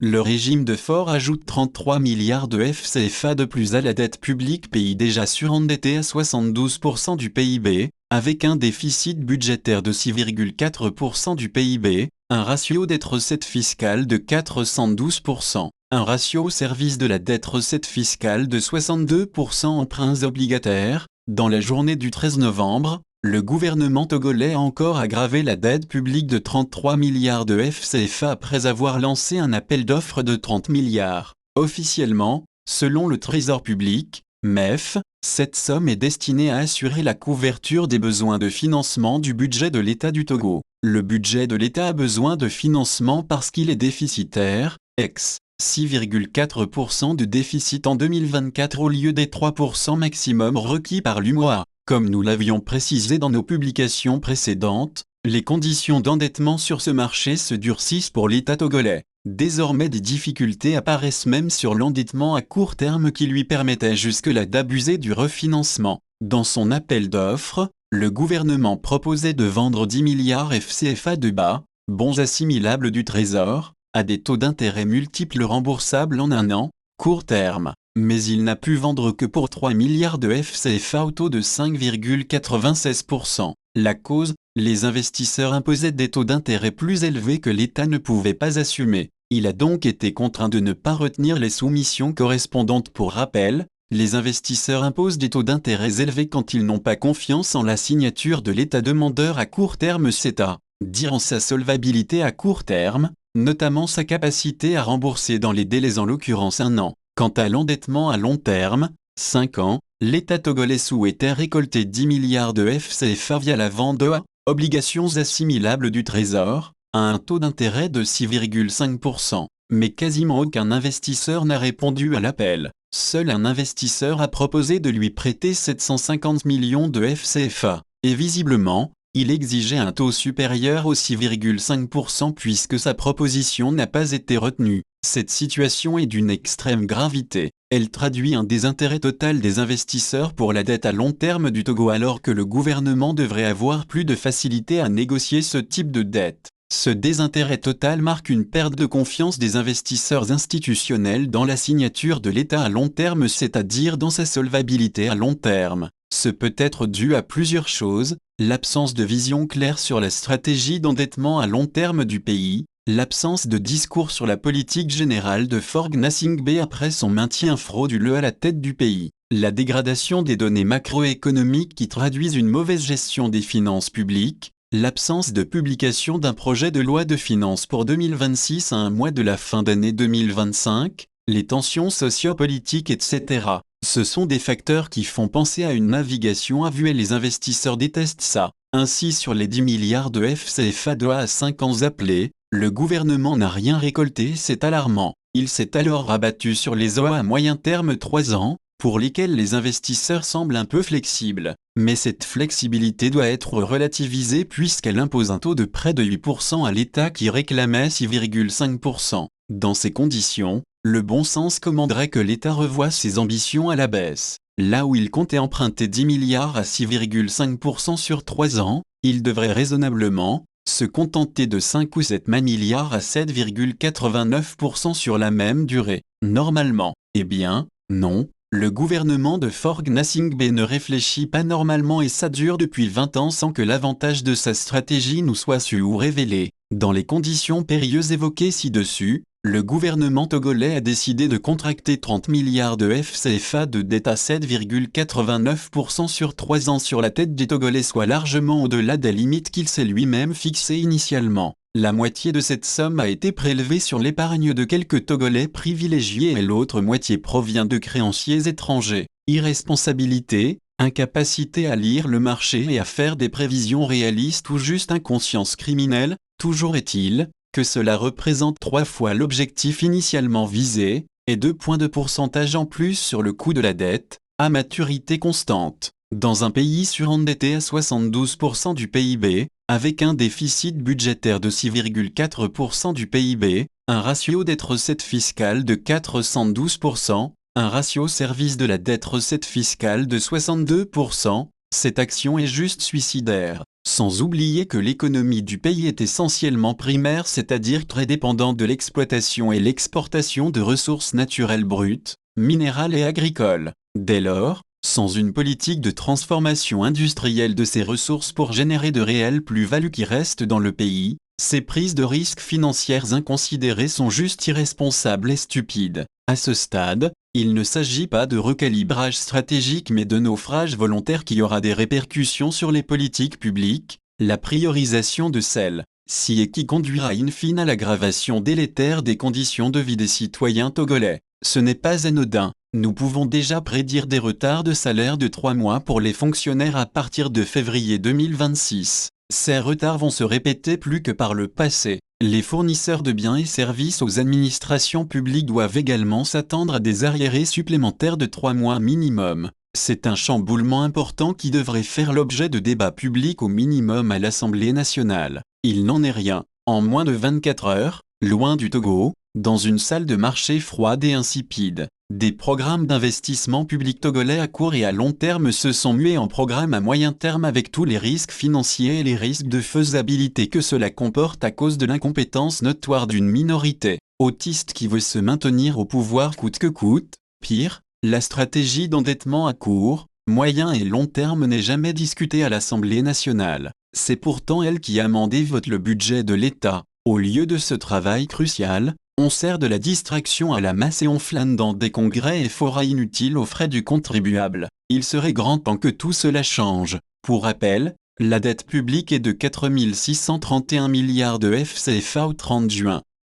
Le régime de Faure ajoute 33 milliards de FCFA de plus à la dette publique, pays déjà surendetté à 72% du PIB, avec un déficit budgétaire de 6,4% du PIB, un ratio dette-recette fiscale de 412%, un ratio au service de la dette-recette fiscale de 62%, emprunts obligataires. Dans la journée du 13 novembre, le gouvernement togolais a encore aggravé la dette publique de 33 milliards de FCFA après avoir lancé un appel d'offres de 30 milliards. Officiellement, selon le Trésor public, MEF, cette somme est destinée à assurer la couverture des besoins de financement du budget de l'État du Togo. Le budget de l'État a besoin de financement parce qu'il est déficitaire, ex. 6,4% de déficit en 2024 au lieu des 3% maximum requis par l'UMOA. Comme nous l'avions précisé dans nos publications précédentes, les conditions d'endettement sur ce marché se durcissent pour l'État togolais. Désormais, des difficultés apparaissent même sur l'endettement à court terme qui lui permettait jusque-là d'abuser du refinancement. Dans son appel d'offres, le gouvernement proposait de vendre 10 milliards FCFA de bas, bons assimilables du Trésor, à des taux d'intérêt multiples remboursables en un an, court terme. Mais il n'a pu vendre que pour 3 milliards de FCFA au taux de 5,96%. La cause, les investisseurs imposaient des taux d'intérêt plus élevés que l'État ne pouvait pas assumer. Il a donc été contraint de ne pas retenir les soumissions correspondantes. Pour rappel, les investisseurs imposent des taux d'intérêt élevés quand ils n'ont pas confiance en la signature de l'État demandeur à court terme, c'est-à-dire en sa solvabilité à court terme, notamment sa capacité à rembourser dans les délais, en l'occurrence un an. Quant à l'endettement à long terme, 5 ans, l'État togolais souhaitait récolter 10 milliards de FCFA via la vente de obligations assimilables du Trésor, à un taux d'intérêt de 6,5%. Mais quasiment aucun investisseur n'a répondu à l'appel. Seul un investisseur a proposé de lui prêter 750 millions de FCFA. Et visiblement, il exigeait un taux supérieur au 6,5% puisque sa proposition n'a pas été retenue. Cette situation est d'une extrême gravité. Elle traduit un désintérêt total des investisseurs pour la dette à long terme du Togo alors que le gouvernement devrait avoir plus de facilité à négocier ce type de dette. Ce désintérêt total marque une perte de confiance des investisseurs institutionnels dans la signature de l'État à long terme, c'est-à-dire dans sa solvabilité à long terme. Ce peut être dû à plusieurs choses: l'absence de vision claire sur la stratégie d'endettement à long terme du pays, l'absence de discours sur la politique générale de Faure Gnassingbé après son maintien frauduleux à la tête du pays, la dégradation des données macroéconomiques qui traduisent une mauvaise gestion des finances publiques, l'absence de publication d'un projet de loi de finances pour 2026 à un mois de la fin d'année 2025, les tensions sociopolitiques, etc. Ce sont des facteurs qui font penser à une navigation à vue et les investisseurs détestent ça. Ainsi, sur les 10 milliards de FCFA à 5 ans appelés, le gouvernement n'a rien récolté, c'est alarmant. Il s'est alors rabattu sur les OA à moyen terme 3 ans, pour lesquels les investisseurs semblent un peu flexibles. Mais cette flexibilité doit être relativisée puisqu'elle impose un taux de près de 8% à l'État qui réclamait 6,5%. Dans ces conditions, le bon sens commanderait que l'État revoie ses ambitions à la baisse. Là où il comptait emprunter 10 milliards à 6,5% sur 3 ans, il devrait raisonnablement se contenter de 5 ou 7 milliards à 7,89% sur la même durée. Normalement, eh bien, non. Le gouvernement de Faure Gnassingbé ne réfléchit pas normalement et ça dure depuis 20 ans sans que l'avantage de sa stratégie nous soit su ou révélé. Dans les conditions périlleuses évoquées ci-dessus, le gouvernement togolais a décidé de contracter 30 milliards de FCFA de dette à 7,89% sur 3 ans sur la tête des Togolais, soit largement au-delà des limites qu'il s'est lui-même fixées initialement. La moitié de cette somme a été prélevée sur l'épargne de quelques Togolais privilégiés et l'autre moitié provient de créanciers étrangers. Irresponsabilité, incapacité à lire le marché et à faire des prévisions réalistes ou juste inconscience criminelle, toujours est-il que cela représente 3 fois l'objectif initialement visé, et 2 points de pourcentage en plus sur le coût de la dette, à maturité constante. Dans un pays surendetté à 72% du PIB, avec un déficit budgétaire de 6,4% du PIB, un ratio dette-recette fiscale de 412%, un ratio service de la dette-recette fiscale de 62%, cette action est juste suicidaire. Sans oublier que l'économie du pays est essentiellement primaire, c'est-à-dire très dépendante de l'exploitation et l'exportation de ressources naturelles brutes, minérales et agricoles. Dès lors, sans une politique de transformation industrielle de ces ressources pour générer de réelles plus-values qui restent dans le pays, ces prises de risques financières inconsidérées sont juste irresponsables et stupides. À ce stade, il ne s'agit pas de recalibrage stratégique mais de naufrage volontaire qui aura des répercussions sur les politiques publiques, la priorisation de celles-ci et qui conduira in fine à l'aggravation délétère des conditions de vie des citoyens togolais. Ce n'est pas anodin. Nous pouvons déjà prédire des retards de salaire de 3 mois pour les fonctionnaires à partir de février 2026. Ces retards vont se répéter plus que par le passé. Les fournisseurs de biens et services aux administrations publiques doivent également s'attendre à des arriérés supplémentaires de 3 mois minimum. C'est un chamboulement important qui devrait faire l'objet de débats publics au minimum à l'Assemblée nationale. Il n'en est rien. En moins de 24 heures, loin du Togo, dans une salle de marché froide et insipide, des programmes d'investissement public togolais à court et à long terme se sont mués en programmes à moyen terme avec tous les risques financiers et les risques de faisabilité que cela comporte à cause de l'incompétence notoire d'une minorité autiste qui veut se maintenir au pouvoir coûte que coûte. Pire, la stratégie d'endettement à court, moyen et long terme n'est jamais discutée à l'Assemblée nationale. C'est pourtant elle qui amende et vote le budget de l'État. Au lieu de ce travail crucial, on sert de la distraction à la masse et on flâne dans des congrès et forats inutiles aux frais du contribuable. Il serait grand temps que tout cela change. Pour rappel, la dette publique est de 4 631 milliards de FCFA au 30 juin.